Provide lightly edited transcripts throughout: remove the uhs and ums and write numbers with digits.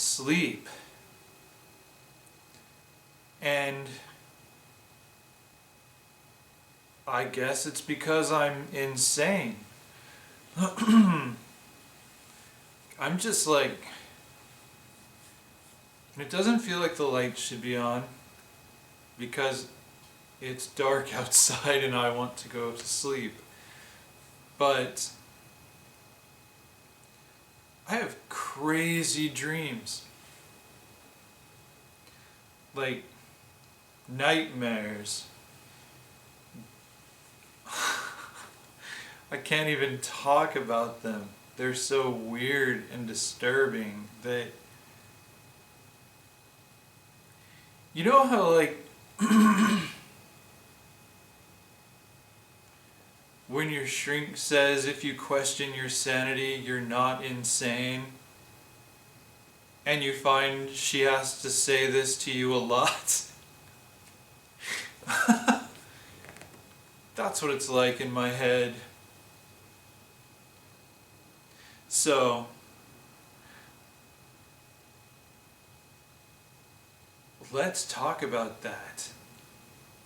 asleep. And I guess it's because I'm insane. I'm just like, it doesn't feel like the light should be on because it's dark outside and I want to go to sleep. But I have crazy dreams. Like nightmares. I can't even talk about them. They're so weird and disturbing that, you know how like when your shrink says if you question your sanity, you're not insane, and you find she has to say this to you a lot? That's what it's like in my head. So, let's talk about that.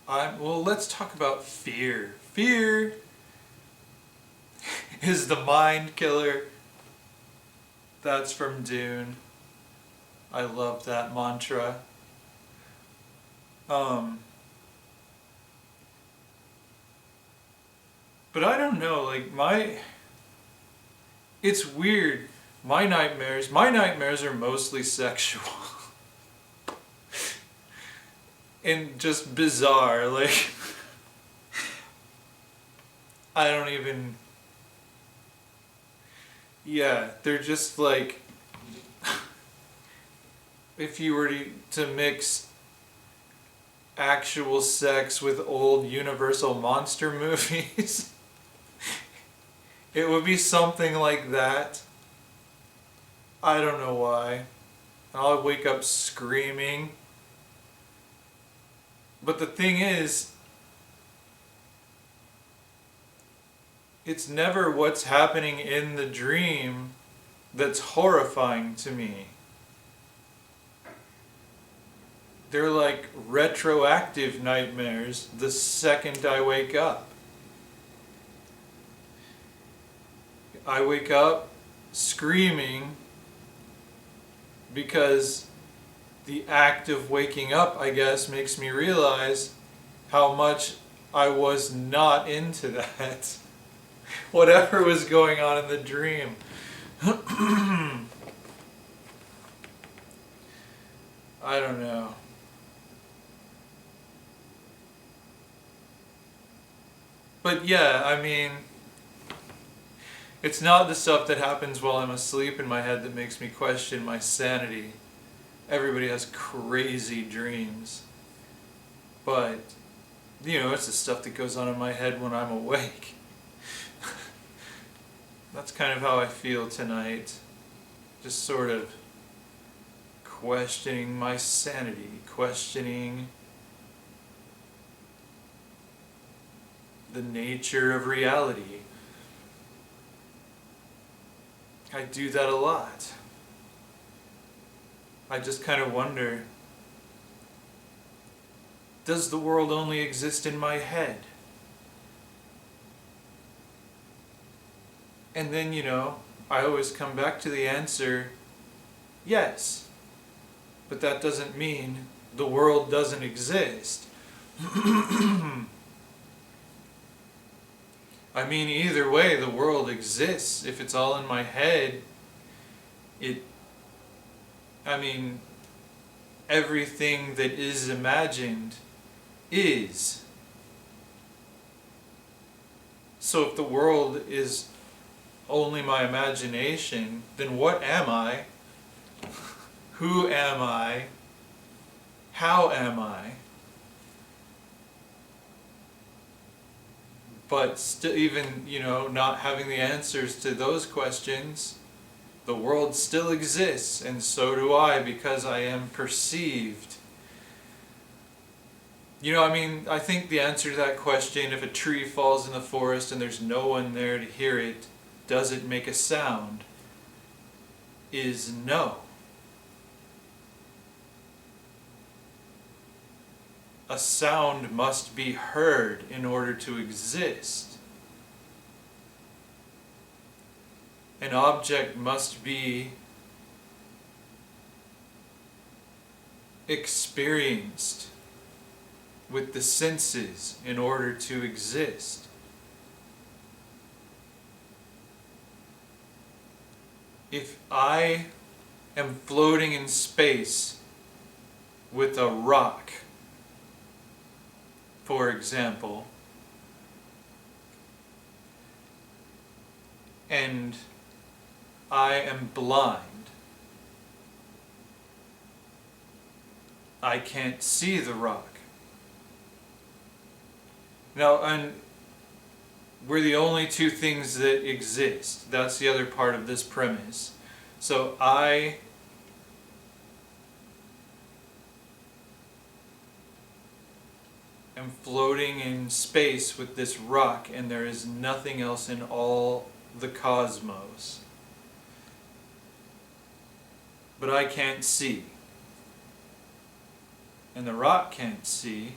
Well, let's talk about fear. Fear is the mind killer. That's from Dune. I love that mantra. But I don't know, like it's weird. My nightmares are mostly sexual. And just bizarre, like I don't even, yeah, they're just like, if you were to mix actual sex with old Universal monster movies, it would be something like that. I don't know why. I'll wake up screaming. But the thing is, it's never what's happening in the dream that's horrifying to me. They're like retroactive nightmares the second I wake up. I wake up screaming because the act of waking up, I guess, makes me realize how much I was not into that. Whatever was going on in the dream. I don't know. But yeah, I mean, it's not the stuff that happens while I'm asleep in my head that makes me question my sanity. Everybody has crazy dreams. But, you know, it's the stuff that goes on in my head when I'm awake. That's kind of how I feel tonight. Just sort of questioning my sanity, questioning the nature of reality. I do that a lot. I just kind of wonder, does the world only exist in my head? And then, you know, I always come back to the answer, yes. But that doesn't mean the world doesn't exist. I mean, either way, the world exists. If it's all in my head, everything that is imagined is. So if the world is only my imagination, then what am I? Who am I? How am I? But even, you know, not having the answers to those questions, the world still exists, and so do I, because I am perceived. You know, I mean, I think the answer to that question, if a tree falls in the forest and there's no one there to hear it, does it make a sound? Is no. a sound must be heard in order to exist. An object must be experienced with the senses in order to exist. If I am floating in space with a rock, for example, and I am blind, I can't see the rock. Now, and we're the only two things that exist. That's the other part of this premise. So I am floating in space with this rock, and there is nothing else in all the cosmos. But I can't see. And the rock can't see.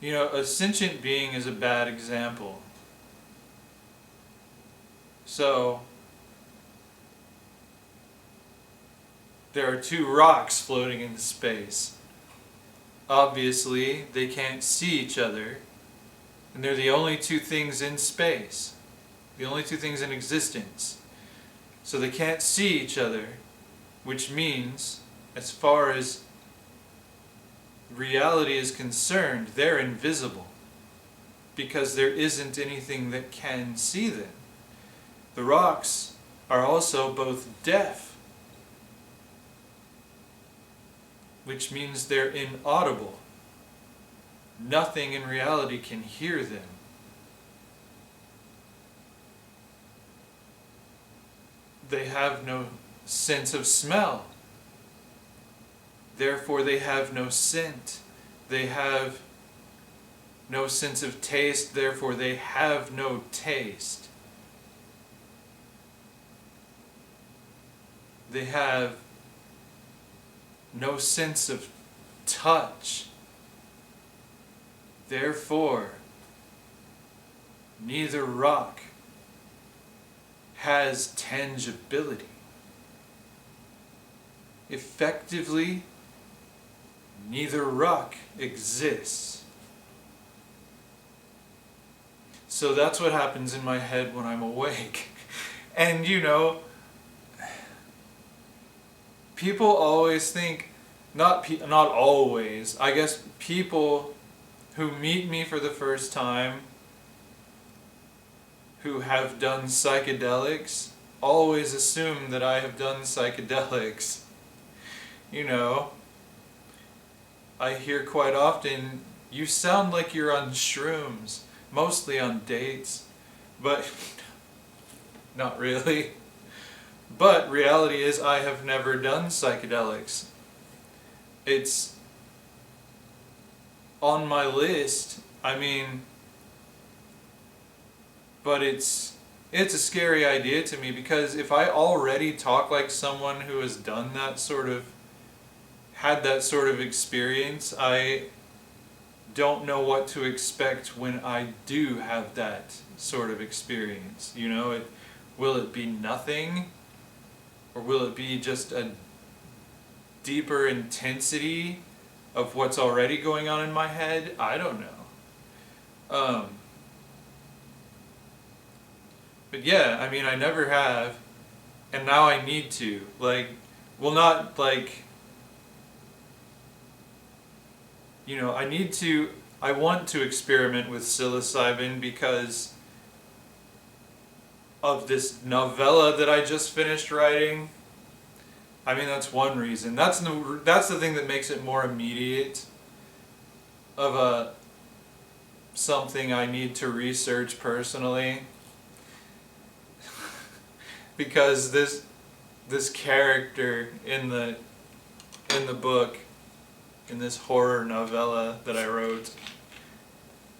You know, a sentient being is a bad example. So, there are two rocks floating in space. Obviously, they can't see each other, and they're the only two things in space, the only two things in existence. So they can't see each other, which means, as far as reality is concerned, they're invisible, because there isn't anything that can see them. The rocks are also both deaf, which means they're inaudible. Nothing in reality can hear them. They have no sense of smell. Therefore, they have no scent. They have no sense of taste. Therefore, they have no taste. They have no sense of touch. Therefore, neither rock has tangibility. Effectively, neither rock exists. So that's what happens in my head when I'm awake. And you know, people always think, not always, I guess people who meet me for the first time, who have done psychedelics, always assume that I have done psychedelics. You know, I hear quite often, you sound like you're on shrooms, mostly on dates, but not really. But reality is I have never done psychedelics. It's on my list, I mean, but it's a scary idea to me, because if I already talk like someone who has done that sort of, had that sort of experience, I don't know what to expect when I do have that sort of experience. You know, will it be nothing? Or will it be just a deeper intensity of what's already going on in my head? I don't know. But yeah, I mean, I never have, and now I need to. Like, well, not like, you know, I want to experiment with psilocybin because of this novella that I just finished writing. I mean, that's one reason. That's the thing that makes it more immediate of something I need to research personally. Because this character in the book, in this horror novella that I wrote,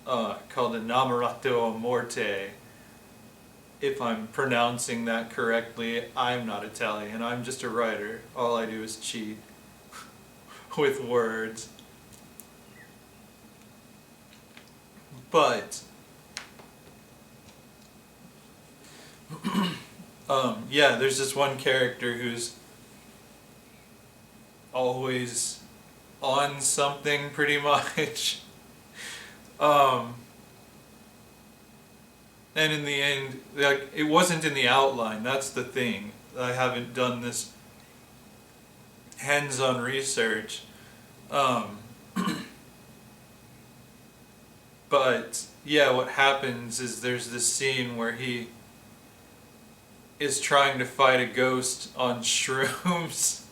called Innamorato a Morte. If I'm pronouncing that correctly, I'm not Italian. I'm just a writer. All I do is cheat. with words. But yeah, there's this one character who's always on something pretty much. um, and in the end, like, it wasn't in the outline. That's the thing. I haven't done this hands-on research. Um, but yeah, what happens is there's this scene where he is trying to fight a ghost on shrooms.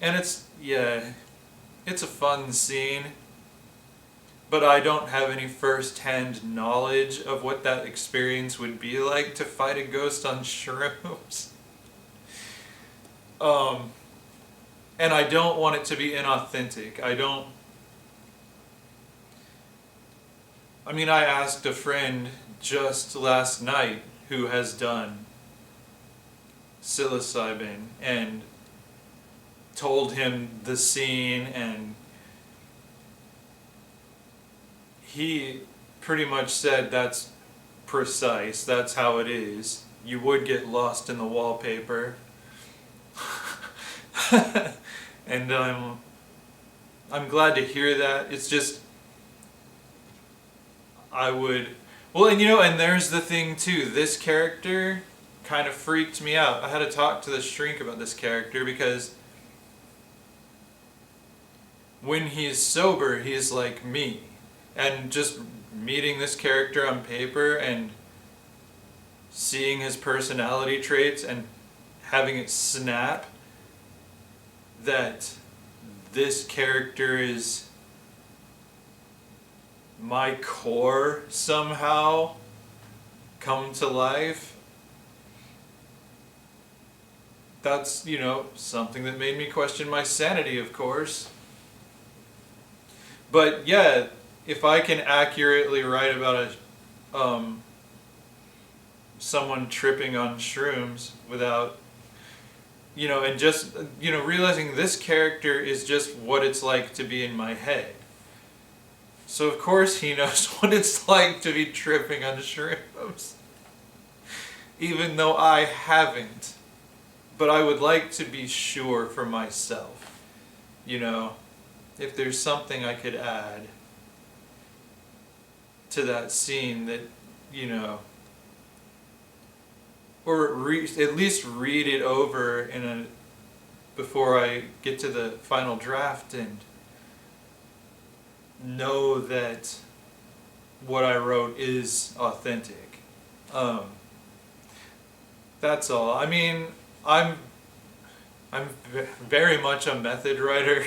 And it's a fun scene, but I don't have any first-hand knowledge of what that experience would be like to fight a ghost on shrooms. And I don't want it to be inauthentic. I asked a friend just last night who has done psilocybin and told him the scene, and he pretty much said that's precise, that's how it is. You would get lost in the wallpaper. And I'm glad to hear that. It's just and there's the thing too, this character kind of freaked me out. I had to talk to the shrink about this character because when he's sober, he's like me. And just meeting this character on paper and seeing his personality traits and having it snap that this character is my core somehow come to life. That's, something that made me question my sanity, of course. But yeah, if I can accurately write about someone tripping on shrooms without, and just, realizing this character is just what it's like to be in my head. So of course he knows what it's like to be tripping on shrooms. Even though I haven't. But I would like to be sure for myself. If there's something I could add to that scene that, or at least read it over before I get to the final draft and know that what I wrote is authentic. That's all. I'm very much a method writer,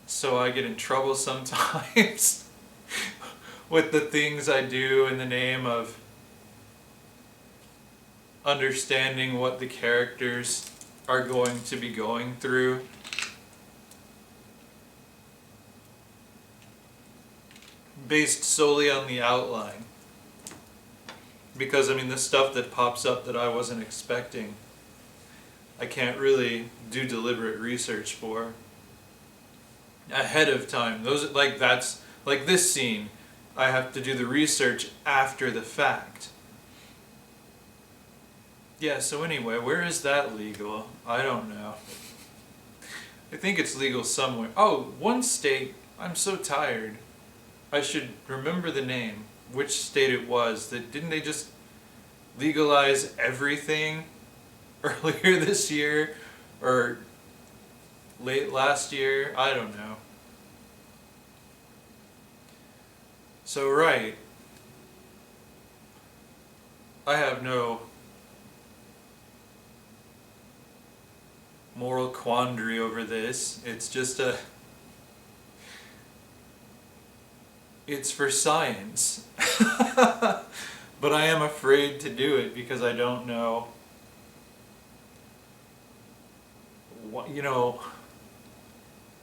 so I get in trouble sometimes with the things I do in the name of understanding what the characters are going to be going through. Based solely on the outline. Because, the stuff that pops up that I wasn't expecting, I can't really do deliberate research for ahead of time. That's like this scene, I have to do the research after the fact. Yeah, so anyway, where is that legal? I don't know. I think it's legal somewhere. Oh, one state, I'm so tired. I should remember the name, which state it was. Didn't they just legalize everything earlier this year? Or late last year? I don't know. So, right. I have no moral quandary over this. It's just it's for science. But I am afraid to do it because I don't know what,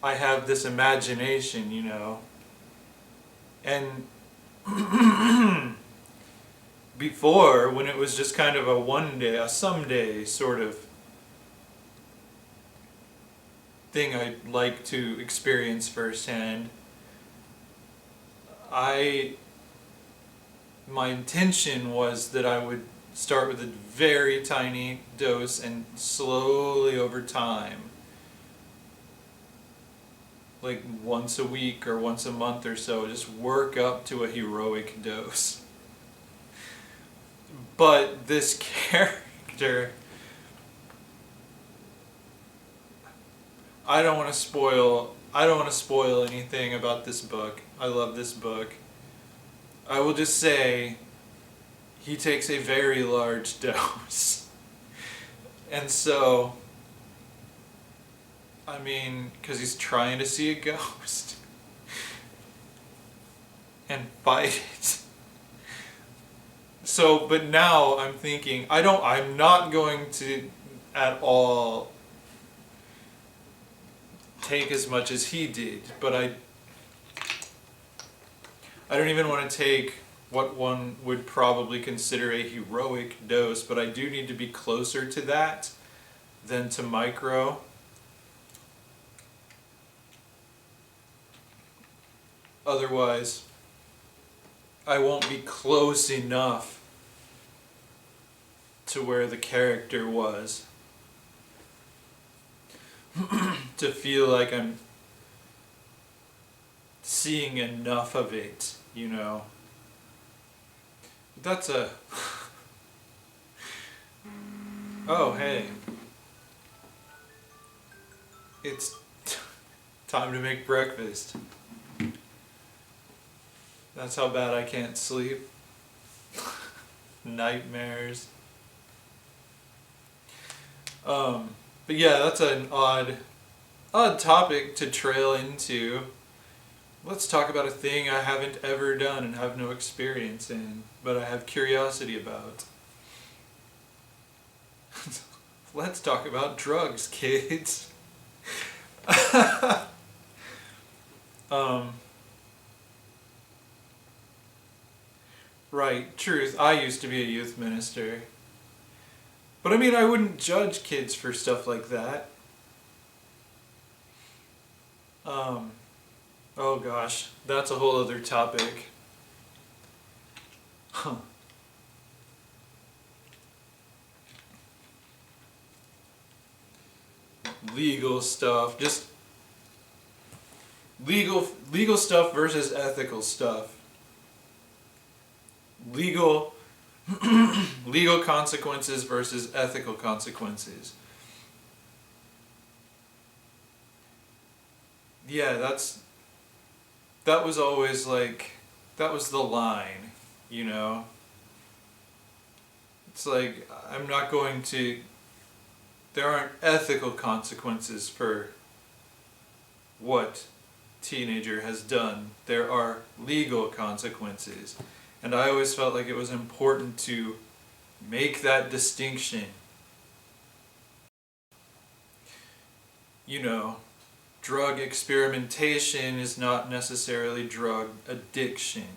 I have this imagination, and before, when it was just kind of a someday sort of thing I'd like to experience firsthand. My intention was that I would start with a very tiny dose and slowly over time, like once a week or once a month or so, just work up to a heroic dose. But this character, I don't want to spoil anything about this book. I love this book. I will just say he takes a very large dose. And so, I mean, because he's trying to see a ghost and fight it. So, but now I'm thinking, I'm not going to at all take as much as he did, but I don't even want to take what one would probably consider a heroic dose, but I do need to be closer to that than to micro. Otherwise, I won't be close enough to where the character was to feel like I'm seeing enough of it, you know. That's a... Oh, hey. It's time to make breakfast. That's how bad I can't sleep. Nightmares. But yeah, that's an odd topic to trail into. Let's talk about a thing I haven't ever done and have no experience in, but I have curiosity about. Let's talk about drugs, kids. Right, truth. I used to be a youth minister. But I mean, I wouldn't judge kids for stuff like that. Oh gosh, that's a whole other topic. Huh. Legal stuff, just legal stuff versus ethical stuff. Legal legal consequences versus ethical consequences. Yeah, that was always like, that was the line, you know? It's like, there aren't ethical consequences for what teenager has done. There are legal consequences. And I always felt like it was important to make that distinction. You know, drug experimentation is not necessarily drug addiction.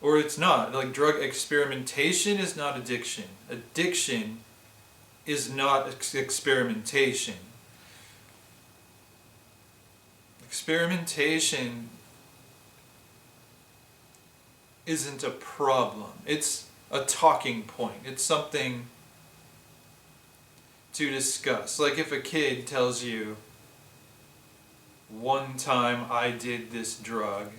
Or it's not. Like, drug experimentation is not addiction. Addiction is not experimentation. Experimentation isn't a problem. It's a talking point. It's something to discuss. Like if a kid tells you, one time I did this drug,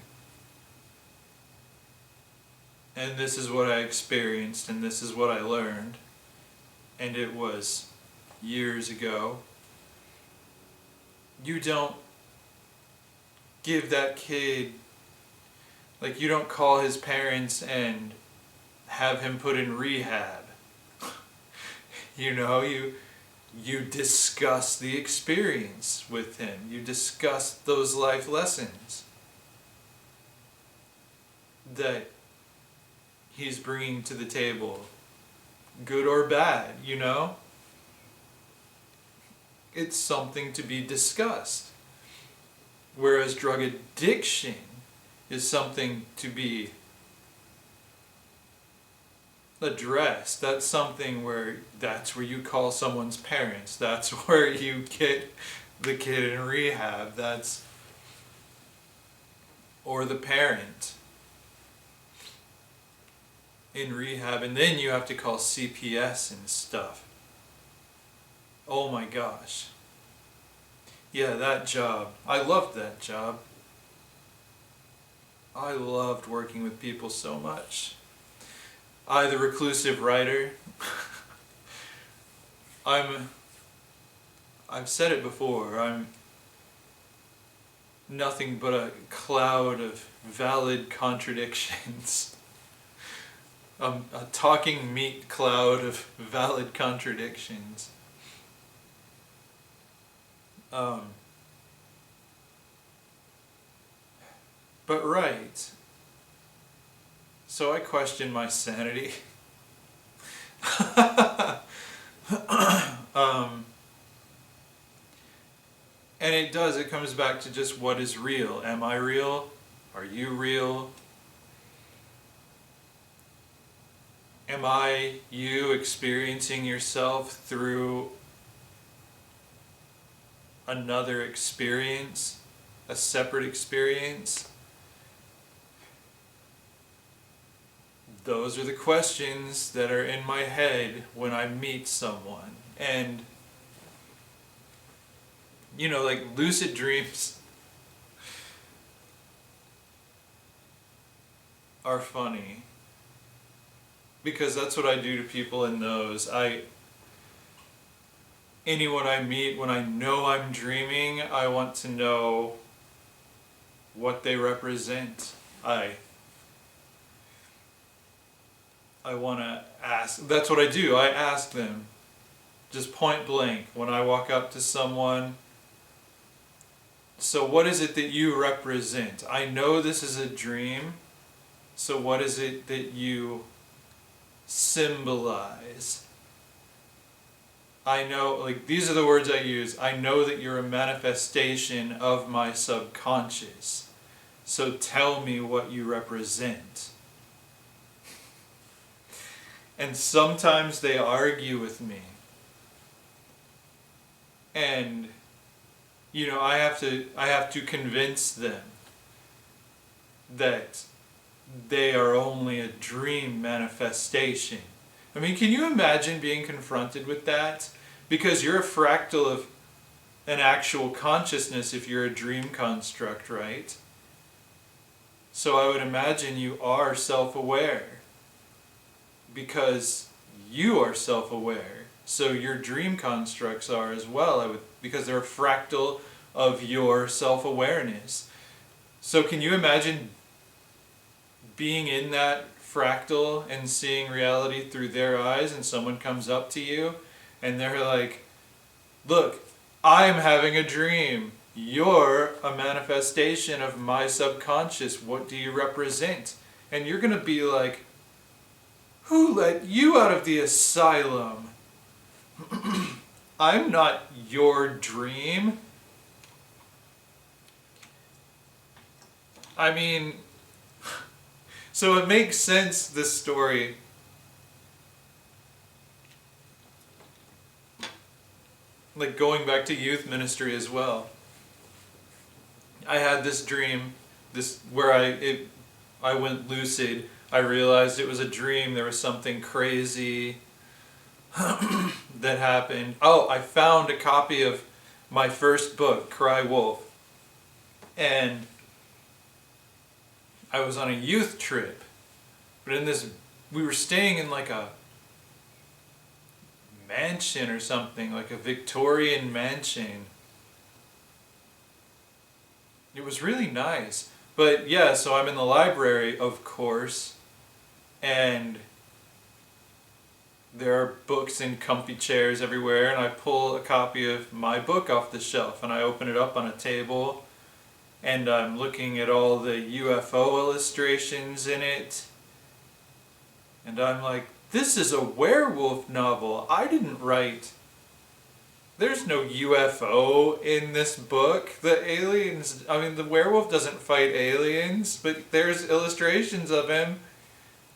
and this is what I experienced, and this is what I learned, and it was years ago, you don't give that kid, like, you don't call his parents and have him put in rehab. You know, you discuss the experience with him. You discuss those life lessons that he's bringing to the table, good or bad, you know? It's something to be discussed. Whereas drug addiction is something to be addressed. That's where you call someone's parents. That's where you get the kid in rehab. Or the parent in rehab, and then you have to call CPS and stuff. Oh my gosh. Yeah, that job. I loved that job. I loved working with people so much. The reclusive writer. I've said it before, I'm nothing but a cloud of valid contradictions. A talking meat cloud of valid contradictions. But right. So I question my sanity. And it comes back to just what is real. Am I real? Are you real? Am I you experiencing yourself through another experience, a separate experience? Those are the questions that are in my head when I meet someone. And, like lucid dreams are funny. Because that's what I do to people in those. Anyone I meet, when I know I'm dreaming, I want to know what they represent. I want to ask. That's what I do. I ask them, just point blank, when I walk up to someone. So what is it that you represent? I know this is a dream. So what is it that you symbolize? I know, like, these are the words I use. I know that you're a manifestation of my subconscious. So tell me what you represent. And sometimes they argue with me. And, I have to convince them that they are only a dream manifestation. I mean, can you imagine being confronted with that? Because you're a fractal of an actual consciousness if you're a dream construct, right? So I would imagine you are self-aware. Because you are self-aware. So your dream constructs are as well, because they're a fractal of your self-awareness. So can you imagine being in that fractal and seeing reality through their eyes, and someone comes up to you and they're like, look, I'm having a dream. You're a manifestation of my subconscious. What do you represent? And you're going to be like, who let you out of the asylum? I'm not your dream. I mean, so it makes sense, this story. Like going back to youth ministry as well. I had this dream, where I went lucid. I realized it was a dream. There was something crazy that happened. Oh, I found a copy of my first book, Cry Wolf. And I was on a youth trip. But we were staying in like a mansion or something, like a Victorian mansion. It was really nice. But yeah, so I'm in the library, of course, and there are books in comfy chairs everywhere, and I pull a copy of my book off the shelf and I open it up on a table, and I'm looking at all the UFO illustrations in it, and I'm like, this is a werewolf novel. I didn't write. There's no UFO in this book. The werewolf doesn't fight aliens, but there's illustrations of him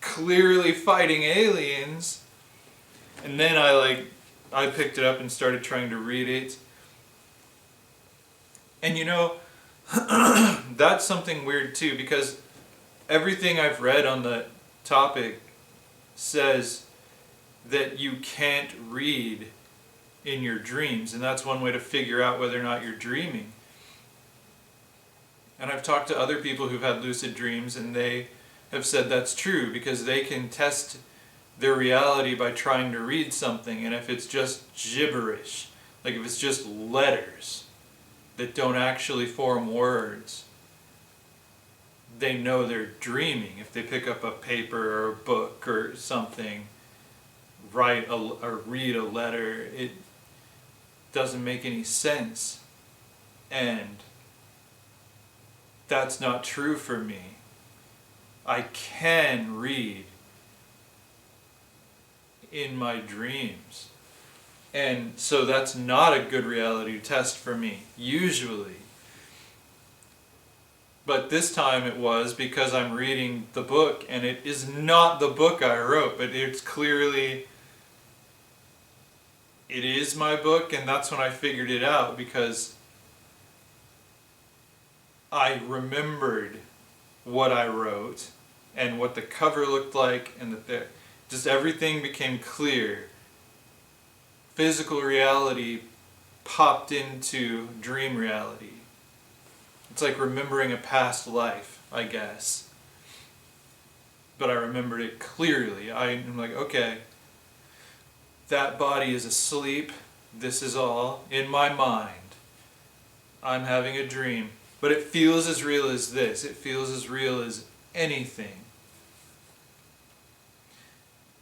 clearly fighting aliens. And then I picked it up and started trying to read it. And that's something weird too, because everything I've read on the topic says that you can't read in your dreams, and that's one way to figure out whether or not you're dreaming. And I've talked to other people who've had lucid dreams, and they have said that's true because they can test their reality by trying to read something, and if it's just gibberish, like if it's just letters that don't actually form words, they know they're dreaming. If they pick up a paper or a book or something, or read a letter, it doesn't make any sense. And that's not true for me. I can read in my dreams. And so that's not a good reality test for me, usually. But this time it was, because I'm reading the book, and it is not the book I wrote, but it's clearly, it is my book, and that's when I figured it out, because I remembered what I wrote and what the cover looked like, and that just everything became clear. Physical reality popped into dream reality. It's like remembering a past life, I guess. But I remembered it clearly. I'm like, okay, that body is asleep. This is all in my mind. I'm having a dream. But it feels as real as this. It feels as real as anything.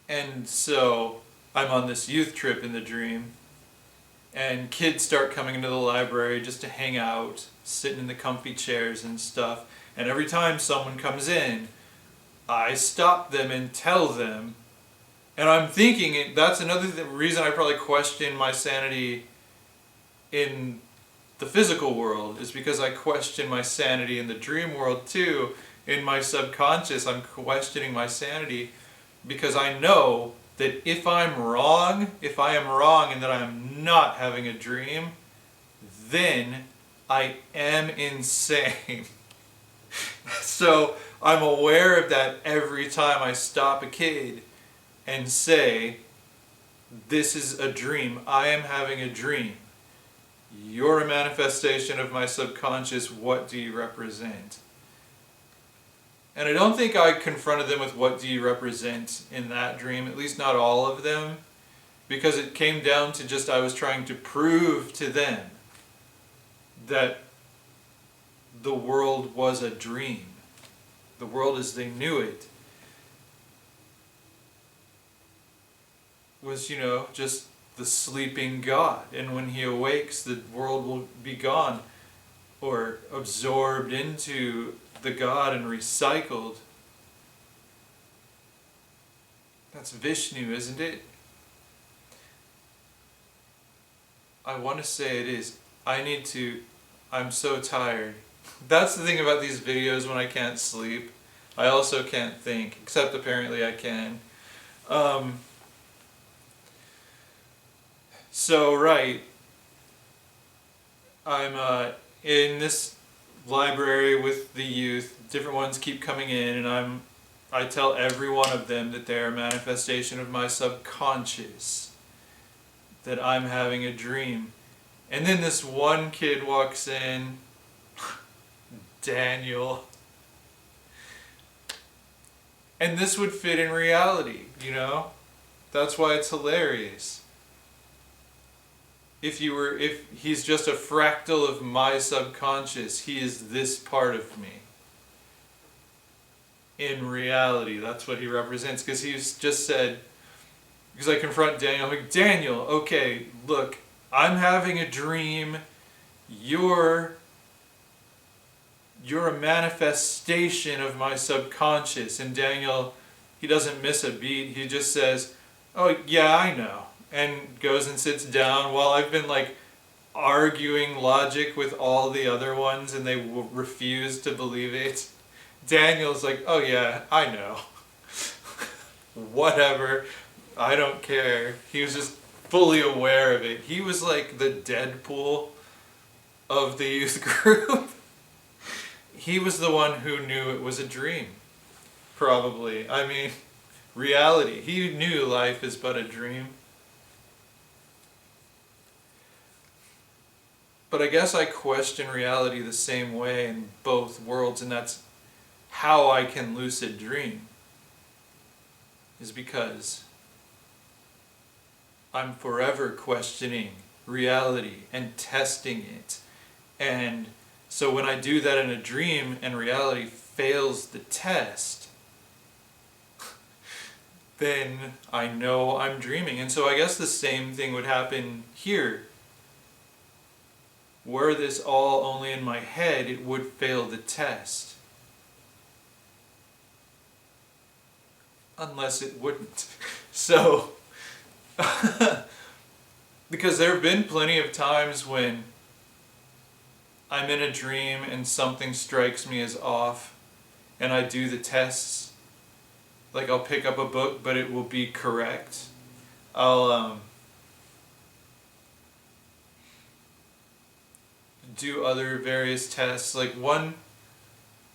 And so I'm on this youth trip in the dream, and kids start coming into the library just to hang out, sitting in the comfy chairs and stuff. And every time someone comes in, I stop them and tell them. And I'm thinking, that's another reason I probably question my sanity in the physical world, is because I question my sanity in the dream world too. In my subconscious, I'm questioning my sanity because I know that if I am wrong and that I'm not having a dream, then I am insane. So I'm aware of that every time I stop a kid and say, this is a dream. I am having a dream. You're a manifestation of my subconscious. What do you represent? And I don't think I confronted them with what do you represent in that dream, at least not all of them, because it came down to just I was trying to prove to them that the world was a dream. The world as they knew it was, just the sleeping God. And when he awakes, the world will be gone or absorbed into the God and recycled. That's Vishnu, isn't it? I want to say it is. I'm so tired. That's the thing about these videos when I can't sleep. I also can't think, except apparently I can. So, right. I'm in this library with the youth. Different ones keep coming in, and I tell every one of them that they're a manifestation of my subconscious, that I'm having a dream. And then this one kid walks in, Daniel. And this would fit in reality, That's why it's hilarious. If he's just a fractal of my subconscious, he is this part of me. In reality, that's what he represents. Because he's just said, because I confront Daniel, I'm like, Daniel, okay, look, I'm having a dream. You're a manifestation of my subconscious. And Daniel, he doesn't miss a beat. He just says, oh, yeah, I know. And goes and sits down while I've been arguing logic with all the other ones, and they refuse to believe it. Daniel's like, oh yeah, I know. Whatever. I don't care. He was just fully aware of it. He was like the Deadpool of the youth group. He was the one who knew it was a dream. Probably. I mean, reality. He knew life is but a dream. But I guess I question reality the same way in both worlds, and that's how I can lucid dream. Is because I'm forever questioning reality and testing it. And so when I do that in a dream and reality fails the test, then I know I'm dreaming. And so I guess the same thing would happen here. Were this all only in my head, it would fail the test. Unless it wouldn't. So, because there have been plenty of times when I'm in a dream and something strikes me as off, and I do the tests. Like I'll pick up a book, but it will be correct. I'll do other various tests. Like one,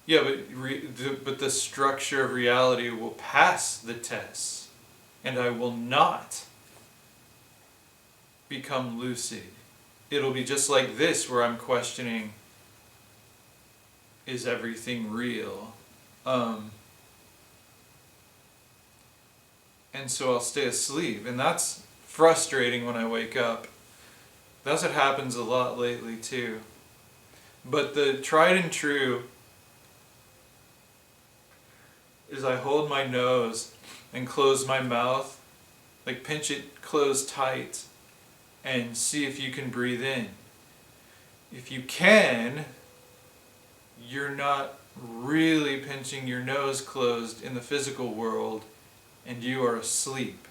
yeah, but the structure of reality will pass the tests, and I will not become lucid. It'll be just like this, where I'm questioning, is everything real? And so I'll stay asleep, and that's frustrating when I wake up. That's what happens a lot lately too. But the tried and true is I hold my nose and close my mouth, like pinch it closed tight, and see if you can breathe in. If you can, you're not really pinching your nose closed in the physical world, and you are asleep.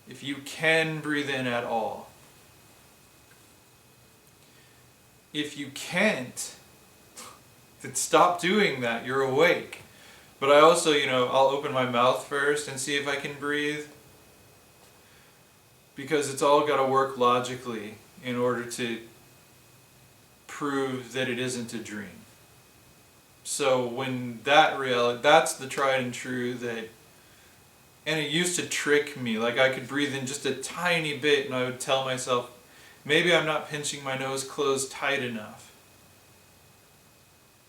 If you can breathe in at all. If you can't, then stop doing that. You're awake. But I also, I'll open my mouth first and see if I can breathe. Because it's all got to work logically in order to prove that it isn't a dream. So when that reality, that's the tried and true that, and it used to trick me. Like I could breathe in just a tiny bit and I would tell myself, maybe I'm not pinching my nose closed tight enough.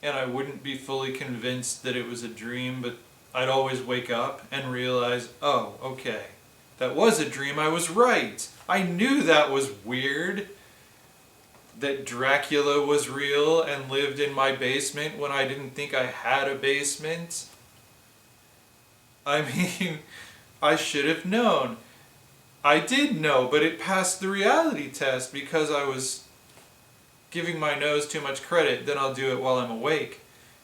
And I wouldn't be fully convinced that it was a dream, but I'd always wake up and realize, oh, okay. That was a dream, I was right. I knew that was weird. That Dracula was real and lived in my basement when I didn't think I had a basement. I mean, I should have known. I did know, but it passed the reality test because I was giving my nose too much credit. Then I'll do it while I'm awake.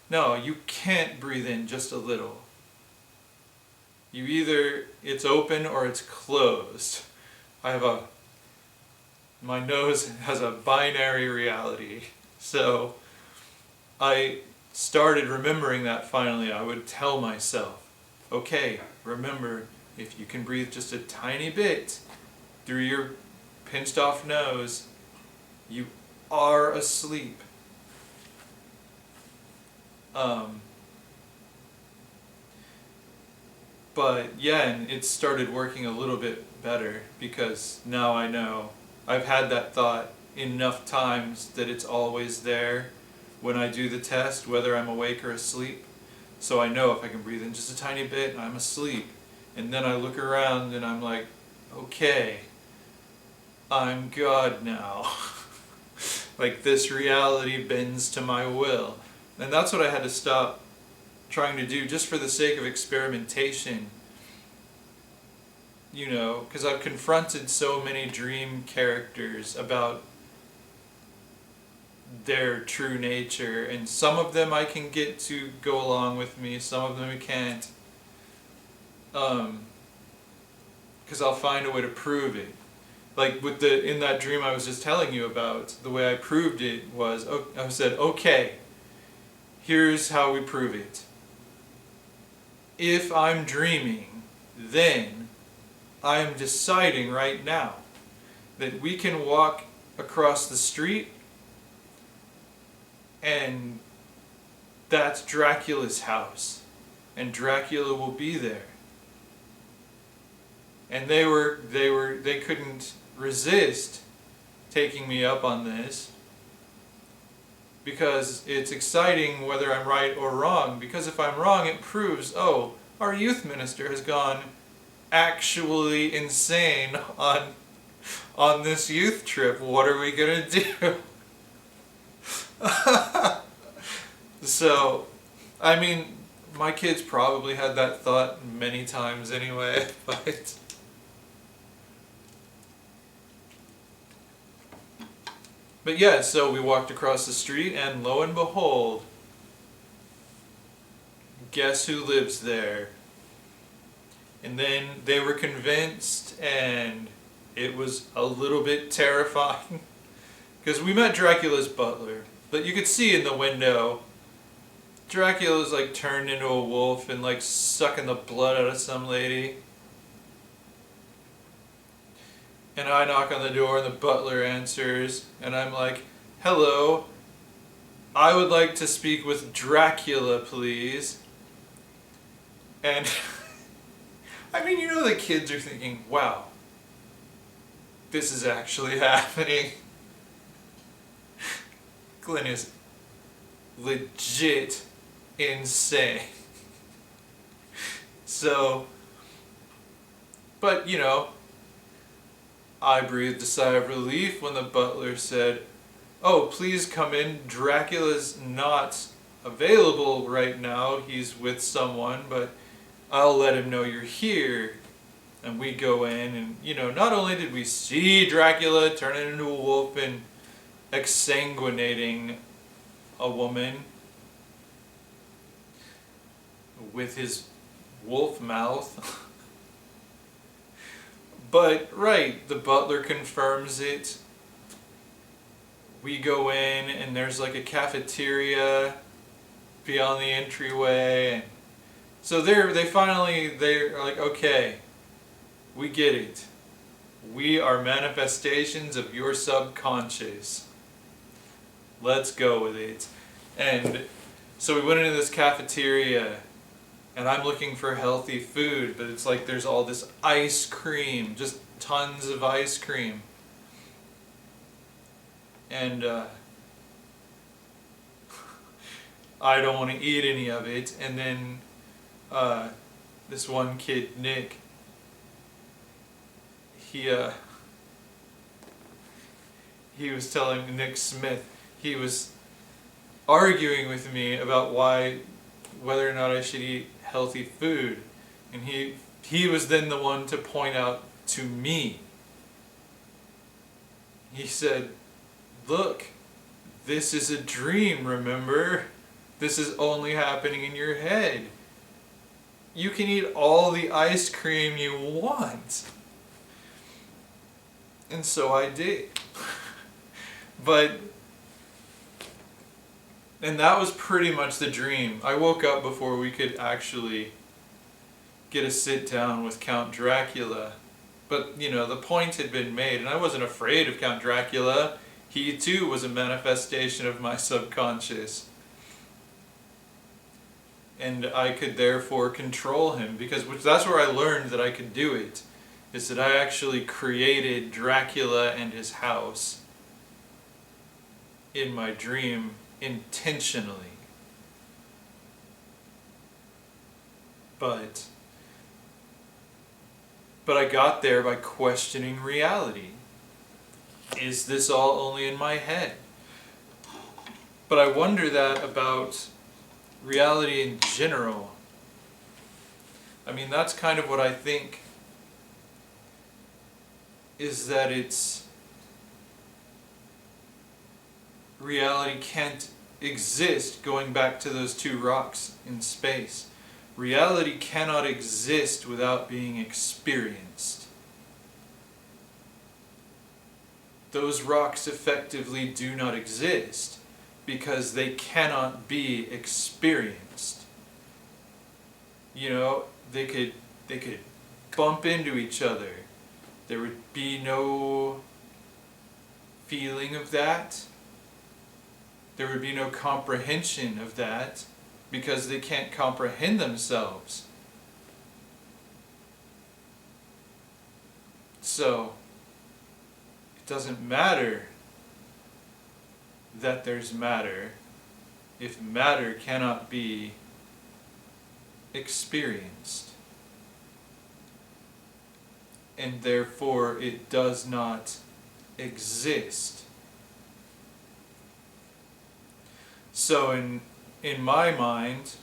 No, you can't breathe in just a little. You either, it's open or it's closed. My nose has a binary reality. So I started remembering that finally. I would tell myself, okay, remember, if you can breathe just a tiny bit through your pinched off nose, you are asleep. But yeah, and it started working a little bit better because now I know I've had that thought enough times that it's always there when I do the test, whether I'm awake or asleep. So I know if I can breathe in just a tiny bit, I'm asleep. And then I look around and I'm like, okay, I'm God now. Like this reality bends to my will. And that's what I had to stop trying to do just for the sake of experimentation. Because I've confronted so many dream characters about their true nature, and some of them I can get to go along with me, some of them I can't. Because I'll find a way to prove it. Like in that dream I was just telling you about, the way I proved it was, I said, okay, here's how we prove it. If I'm dreaming, then I am deciding right now that we can walk across the street and that's Dracula's house, and Dracula will be there. And they couldn't resist taking me up on this, because it's exciting whether I'm right or wrong, because if I'm wrong it proves, oh, our youth minister has gone actually insane on this youth trip. What are we gonna do? So, I mean, my kids probably had that thought many times anyway, but yeah, so we walked across the street and lo and behold, guess who lives there? And then they were convinced, and it was a little bit terrifying because we met Dracula's butler, but you could see in the window Dracula's like turned into a wolf and like sucking the blood out of some lady. And I knock on the door and the butler answers, and I'm like, hello, I would like to speak with Dracula, please. And I mean, you know, the kids are thinking, wow, this is actually happening. Glenn is legit insane. So, but you know, I breathed a sigh of relief when the butler said, oh, please come in, Dracula's not available right now, he's with someone, but I'll let him know you're here. And we go in, and you know, not only did we see Dracula turning into a wolf and exsanguinating a woman with his wolf mouth, but right, the butler confirms it. We go in, and there's like a cafeteria beyond the entryway, and so they're like, okay, we get it. We are manifestations of your subconscious. Let's go with it. And so we went into this cafeteria, and I'm looking for healthy food, but it's like there's all this ice cream, just tons of ice cream. And I don't want to eat any of it. And then this one kid, Nick, he was telling Nick Smith, he was arguing with me about whether or not I should eat healthy food, and he was then the one to point out to me. He said, look, this is a dream, remember? This is only happening in your head. You can eat all the ice cream you want. And so I did. And that was pretty much the dream. I woke up before we could actually get a sit down with Count Dracula. But, you know, the point had been made, and I wasn't afraid of Count Dracula. He too was a manifestation of my subconscious. And I could therefore control him, because that's where I learned that I could do it, is that I actually created Dracula and his house in my dream intentionally. But I got there by questioning reality. Is this all only in my head? But I wonder that about reality in general. I mean, that's kind of what I think, is that reality can't exist, going back to those two rocks in space. Reality cannot exist without being experienced. Those rocks effectively do not exist because they cannot be experienced. You know, they could bump into each other. There would be no feeling of that. There would be no comprehension of that because they can't comprehend themselves. So, it doesn't matter that there's matter if matter cannot be experienced. And therefore it does not exist. So in my mind,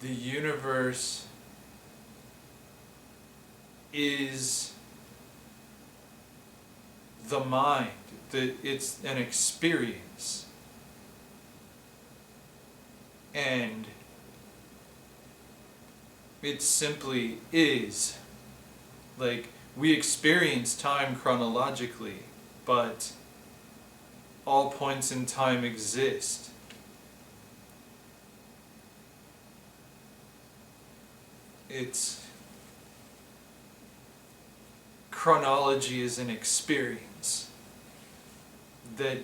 the universe is the mind. It's an experience. And it simply is. Like, we experience time chronologically, but all points in time exist. Chronology is an experience that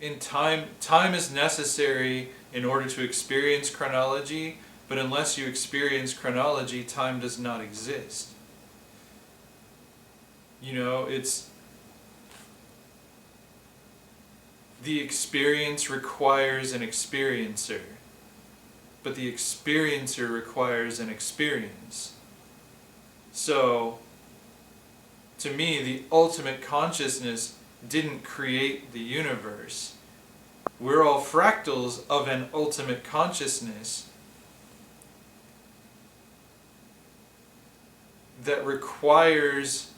in time is necessary in order to experience chronology, but unless you experience chronology, time does not exist. You know, the experience requires an experiencer, but the experiencer requires an experience. So, to me, the ultimate consciousness didn't create the universe. We're all fractals of an ultimate consciousness that requires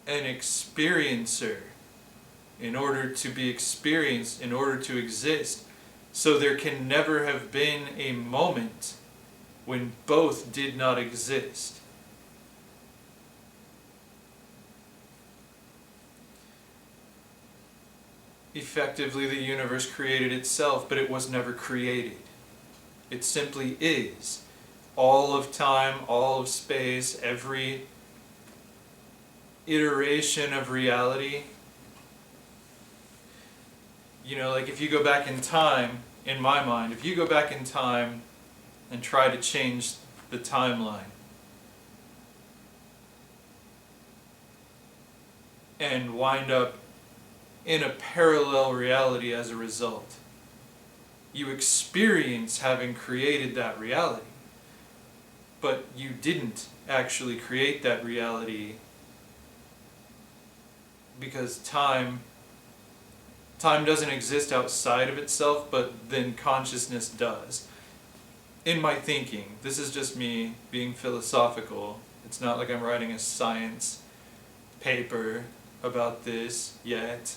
an experiencer in order to be experienced, in order to exist. So there can never have been a moment when both did not exist. Effectively, the universe created itself, but it was never created. It simply is. All of time, all of space, every iteration of reality. You know, like if you go back in time, in my mind, if you go back in time and try to change the timeline and wind up in a parallel reality as a result, you experience having created that reality, but you didn't actually create that reality because time doesn't exist outside of itself, but then consciousness does. In my thinking, this is just me being philosophical. It's not like I'm writing a science paper about this yet.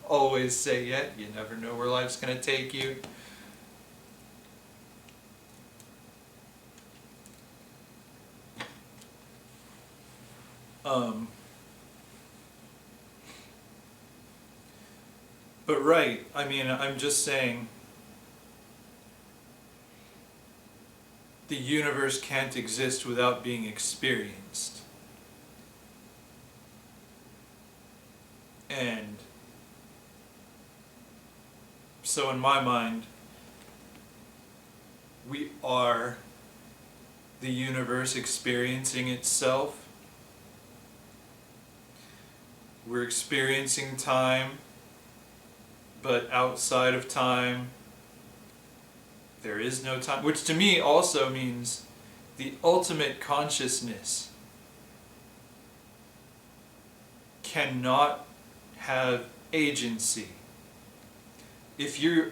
Always say yet, you never know where life's going to take you. But right, I mean, I'm just saying the universe can't exist without being experienced. And so in my mind, we are the universe experiencing itself. We're experiencing time, but outside of time, there is no time, which to me also means the ultimate consciousness cannot have agency. If you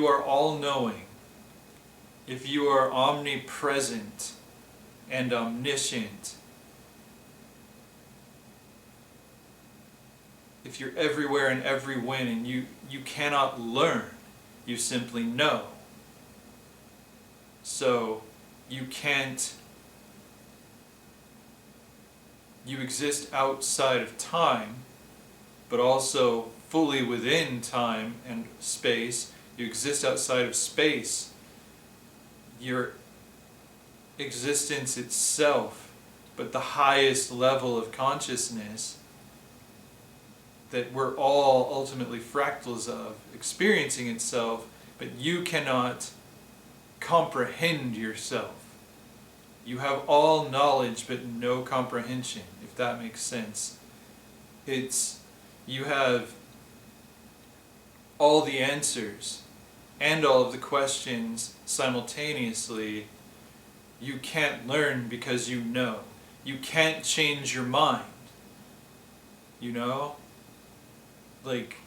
are all-knowing, if you are omnipresent and omniscient, if you're everywhere and everywhen and you cannot learn, you simply know. So you exist outside of time, but also fully within time and space. You exist outside of space. You're existence itself, but the highest level of consciousness that we're all ultimately fractals of, experiencing itself, but you cannot comprehend yourself. You have all knowledge but no comprehension, if that makes sense. You have all the answers and all of the questions simultaneously. You can't learn because you know. You can't change your mind. You know? Like,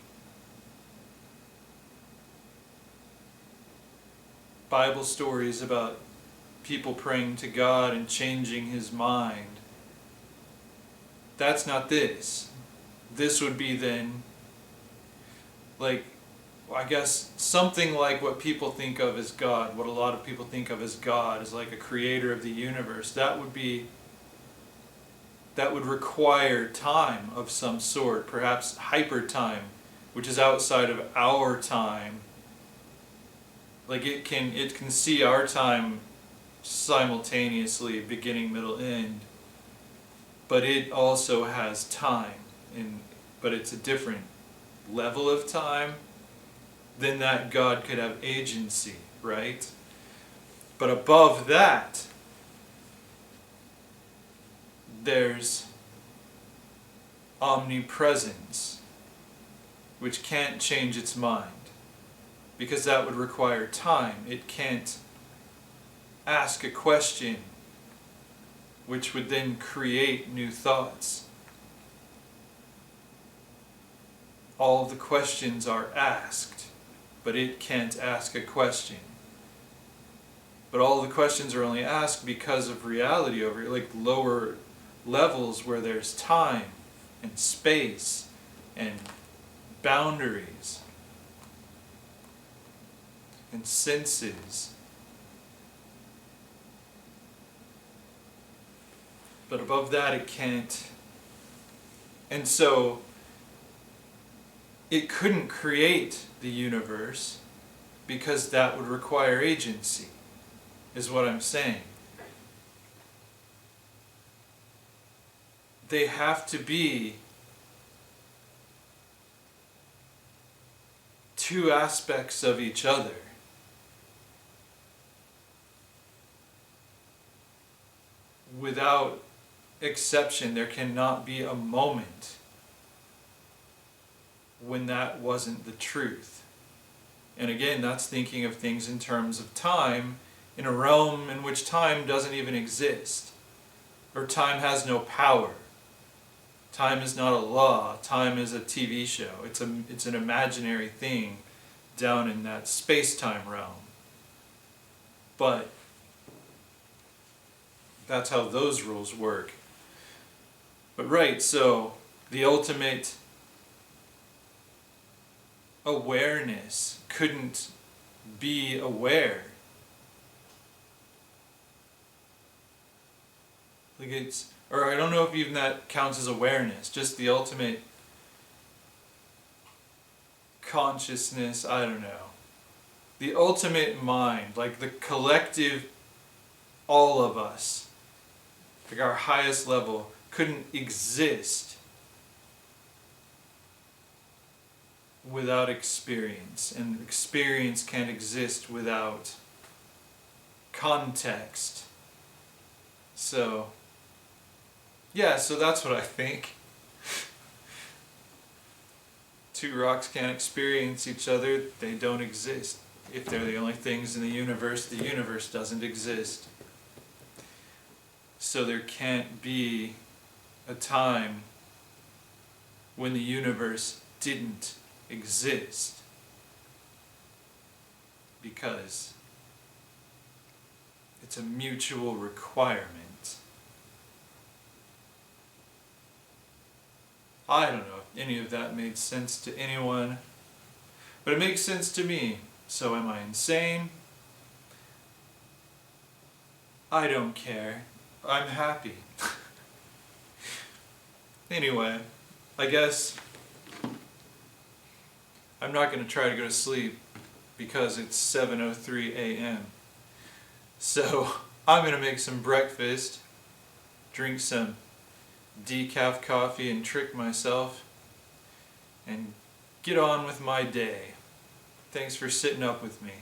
Bible stories about people praying to God and changing his mind. That's not this. This would be then, like, I guess something like what people think of as God, what a lot of people think of as God, as like a creator of the universe. That would require time of some sort, perhaps hyper time, which is outside of our time. Like it can see our time simultaneously, beginning, middle, end, but it also has time, but it's a different level of time. Then that God could have agency, right? But above that, there's omnipresence, which can't change its mind, because that would require time. It can't ask a question, which would then create new thoughts. All the questions are asked, but it can't ask a question. But all the questions are only asked because of reality over like lower levels where there's time and space and boundaries and senses. But above that it can't. And so it couldn't create the universe because that would require agency, is what I'm saying. They have to be two aspects of each other. Without exception, there cannot be a moment when that wasn't the truth. And again, that's thinking of things in terms of time, in a realm in which time doesn't even exist, or time has no power. Time is not a law. Time is a TV show. It's an imaginary thing down in that space-time realm. But that's how those rules work. But right, so the ultimate awareness couldn't be aware. Like or I don't know if even that counts as awareness, just the ultimate consciousness, I don't know. The ultimate mind, like the collective, all of us, like our highest level, couldn't exist without experience, and experience can't exist without context. So, yeah, so that's what I think. Two rocks can't experience each other, they don't exist. If they're the only things in the universe doesn't exist. So there can't be a time when the universe didn't exist, because it's a mutual requirement. I don't know if any of that made sense to anyone, but it makes sense to me. So am I insane? I don't care. I'm happy. Anyway, I guess I'm not going to try to go to sleep because it's 7:03 a.m. So I'm going to make some breakfast, drink some decaf coffee and trick myself, and get on with my day. Thanks for sitting up with me.